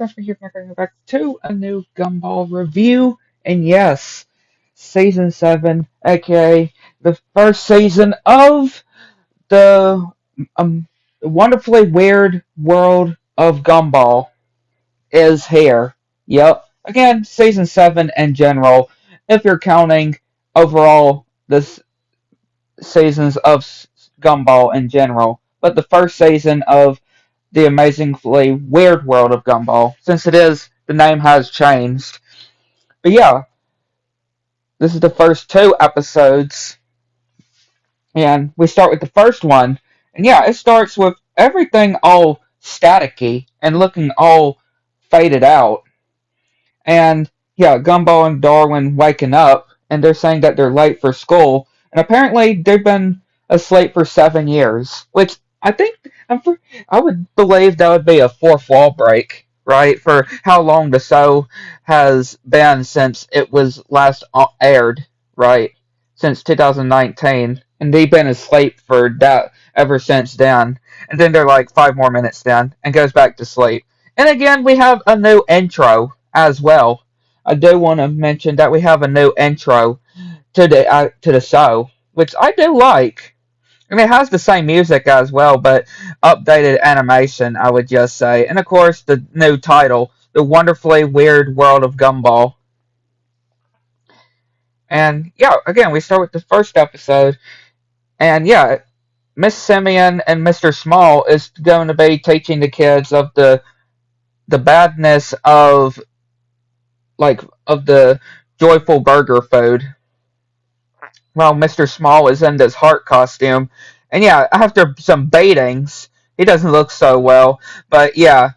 Thanks for bringing back to a new Gumball review. And yes, Season 7, aka the first season of the um, wonderfully weird world of Gumball, is here. Yep. Again, Season 7 in general, if you're counting overall this seasons of Gumball in general. But the first season of the amazingly weird world of Gumball, since the name has changed. But yeah, this is the first two episodes, and we start with the first one. And yeah, it starts with everything all staticky and looking all faded out. And yeah, Gumball and Darwin waking up, and they're saying that they're late for school. And apparently, they've been asleep for 7 years, which I think I would believe that would be a fourth wall break, right? For how long the show has been since it was last aired, right? Since 2019, and they've been asleep for that ever since then. And then they're like 5 more minutes then, and goes back to sleep. And again, we have a new intro as well. I do want to mention that we have a new intro to the show, which I do like. I mean, it has the same music as well, but updated animation, I would just say. And of course, the new title, The Wonderfully Weird World of Gumball. And yeah, again, we start with the first episode. And yeah, Miss Simeon and Mr. Small is going to be teaching the kids of the badness of the joyful burger food. While Mr. Small is in this heart costume. And yeah, after some baitings, he doesn't look so well. But yeah,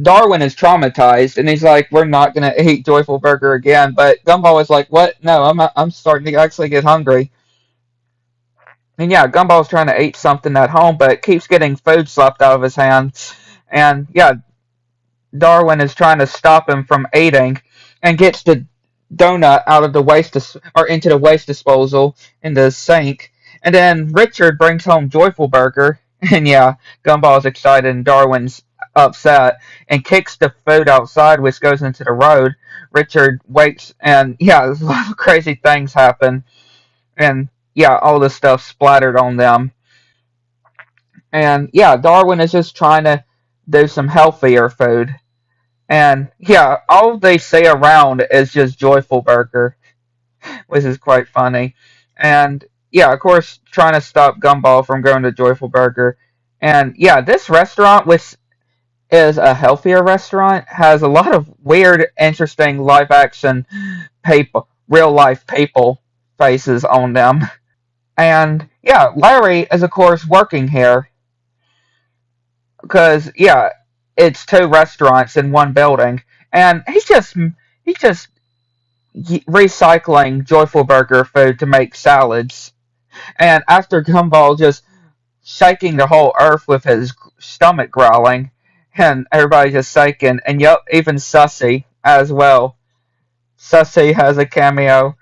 Darwin is traumatized, and he's like, "We're not gonna eat Joyful Burger again." But Gumball is like, "What? No, I'm starting to actually get hungry." And yeah, Gumball's trying to eat something at home, but keeps getting food slapped out of his hand. And yeah, Darwin is trying to stop him from eating, and gets the donut out of the or into the waste disposal in the sink. And then Richard brings home Joyful Burger, and yeah, Gumball's excited and Darwin's upset and kicks the food outside, which goes into the road. Richard waits, and yeah, a lot of crazy things happen, and yeah, all this stuff splattered on them. And yeah, Darwin is just trying to do some healthier food. And yeah, all they say around is just Joyful Burger, which is quite funny. And yeah, of course, trying to stop Gumball from going to Joyful Burger. And yeah, this restaurant, which is a healthier restaurant, has a lot of weird, interesting live action real life people faces on them. And yeah, Larry is of course working here because yeah, it's two restaurants in one building, and he's just recycling Joyful Burger food to make salads. And after Gumball just shaking the whole earth with his stomach growling, and everybody just shaking, and yep, even Sussy as well. Sussy has a cameo,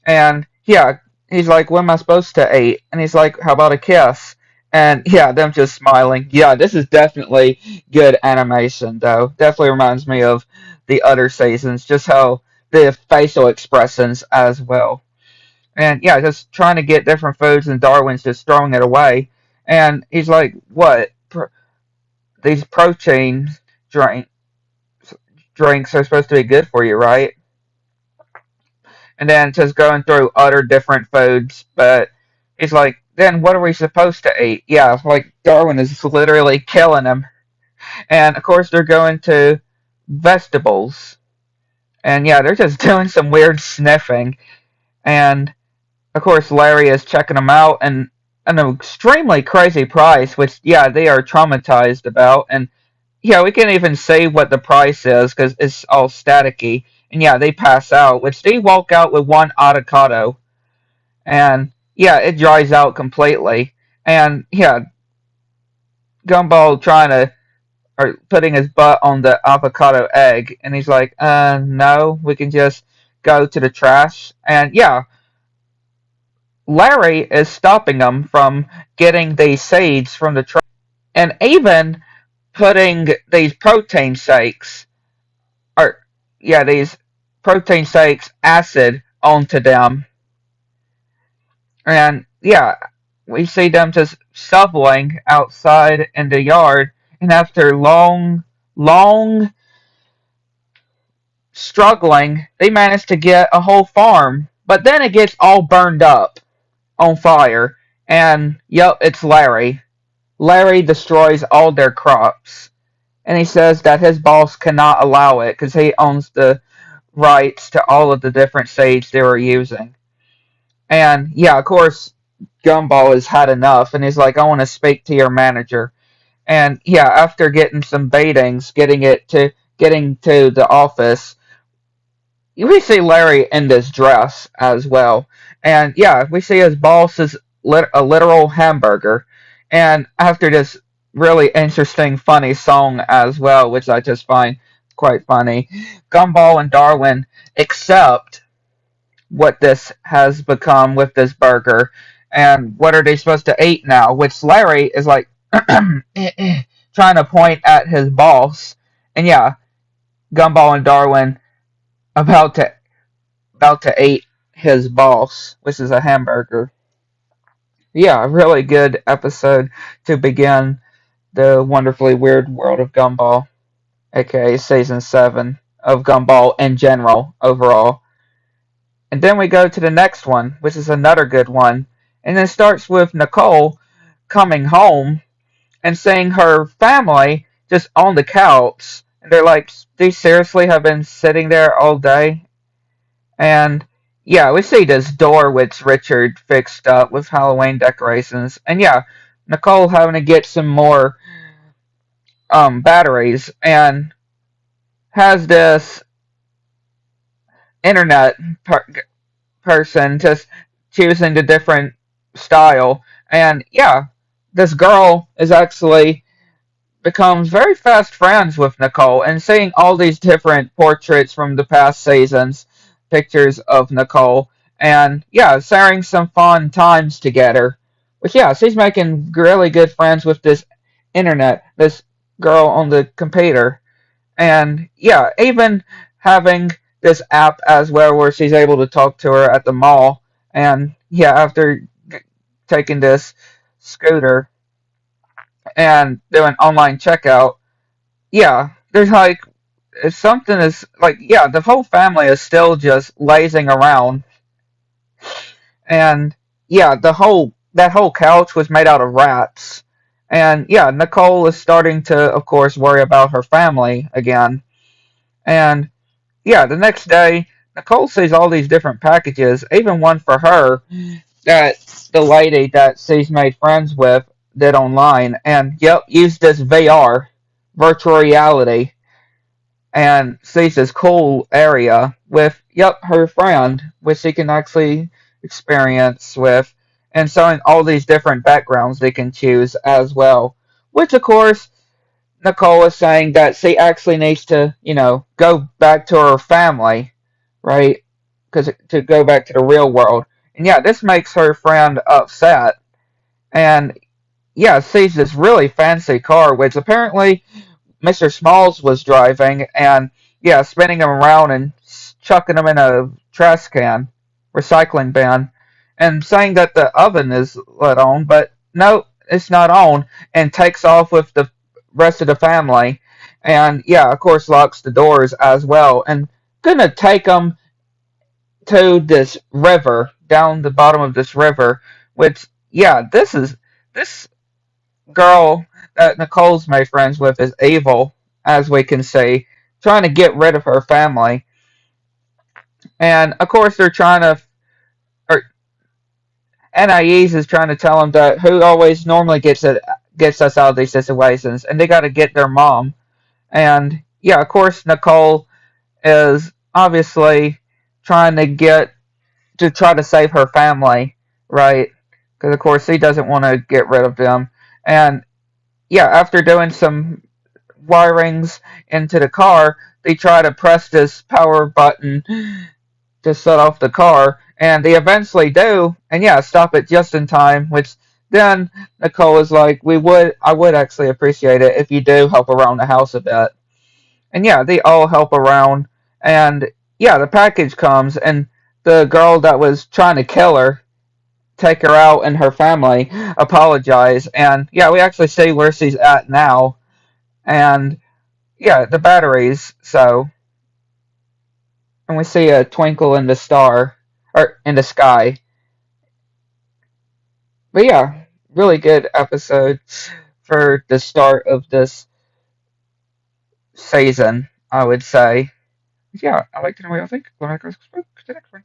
and yeah, he's like, "What am I supposed to eat?" And he's like, "How about a kiss?" And yeah, them just smiling. Yeah, this is definitely good animation, though. Definitely reminds me of the other seasons, just how the facial expressions as well. And yeah, just trying to get different foods, and Darwin's just throwing it away. And he's like, "What? These protein drink drinks are supposed to be good for you, right?" And then just going through other different foods, but he's like, "Then what are we supposed to eat?" Yeah, like Darwin is literally killing him. And of course, they're going to vegetables. And yeah, they're just doing some weird sniffing. And of course, Larry is checking them out, and an extremely crazy price, which yeah, they are traumatized about. And yeah, we can't even say what the price is because it's all staticky. And yeah, they pass out, which they walk out with one avocado, and yeah, it dries out completely. And yeah, Gumball trying to or putting his butt on the avocado egg, and he's like, no, we can just go to the trash." And yeah, Larry is stopping them from getting these seeds from the trash, and even putting these protein shakes or yeah, these protein shakes acid onto them, and yeah, we see them just shoveling outside in the yard, and after long struggling, they manage to get a whole farm, but then it gets all burned up on fire, and yep, it's Larry. Larry destroys all their crops, and he says that his boss cannot allow it because he owns the rights to all of the different seeds they were using. And yeah, of course, Gumball has had enough, and he's like, "I want to speak to your manager." And yeah, after getting some baitings, getting to the office, we see Larry in this dress as well. And yeah, we see his boss is a literal hamburger. And after this really interesting, funny song as well, which I just find quite funny, Gumball and Darwin accept what this has become with this burger and what are they supposed to eat now, which Larry is like trying to point at his boss. And yeah, Gumball and Darwin about to eat his boss, which is a hamburger. Yeah, a really good episode to begin the wonderfully weird world of Gumball, aka season 7 of Gumball in general, overall. And then we go to the next one, which is another good one. And it starts with Nicole coming home and seeing her family just on the couch. And they're like, they seriously have been sitting there all day? And yeah, we see this door which Richard fixed up with Halloween decorations. And yeah, Nicole having to get some more batteries and has this internet person just choosing the different style. And yeah, this girl is actually becomes very fast friends with Nicole and seeing all these different portraits from the past seasons, pictures of Nicole, and yeah, sharing some fun times together. Which yeah, she's making really good friends with this internet, this girl on the computer, and yeah, even having this app as well where she's able to talk to her at the mall, and yeah, after taking this scooter and doing online checkout, yeah, there's like if something is like yeah, the whole family is still just lazing around, and yeah, the whole that whole couch was made out of rats, and yeah, Nicole is starting to, of course, worry about her family again, and yeah, the next day Nicole sees all these different packages, even one for her that the lady that she's made friends with did online, and yep, used this VR, virtual reality, and sees this cool area with, yep, her friend, which she can actually experience with, and showing all these different backgrounds they can choose as well. Which, of course, Nicole is saying that she actually needs to, go back to her family, right? Because to go back to the real world. And yeah, this makes her friend upset. And yeah, sees this really fancy car, which apparently Mr. Smalls was driving, and yeah, spinning him around and chucking him in a trash can, recycling bin, and saying that the oven is let on, but no, it's not on, and takes off with the rest of the family, and yeah, of course, locks the doors as well, and gonna take them to this river, down the bottom of this river, which yeah, this girl that Nicole's made friends with is evil, as we can see, trying to get rid of her family. And of course, they're trying to, or Anais is trying to tell them that who always normally gets us out of these situations, and they got to get their mom. And yeah, of course, Nicole is obviously trying to try to save her family, right? Because of course, she doesn't want to get rid of them. And yeah, after doing some wirings into the car, they try to press this power button to shut off the car, and they eventually do, and yeah, stop it just in time, which then Nicole is like, I would actually appreciate it if you do help around the house a bit. And yeah, they all help around. And yeah, the package comes, and the girl that was trying to kill her, take her out, and her family apologize. And yeah, we actually see where she's at now. And yeah, the batteries. So, and we see a twinkle in the star, or in the sky. But yeah, really good episode for the start of this season, I would say. Yeah, I like to know what y'all think. Go ahead, to the next one.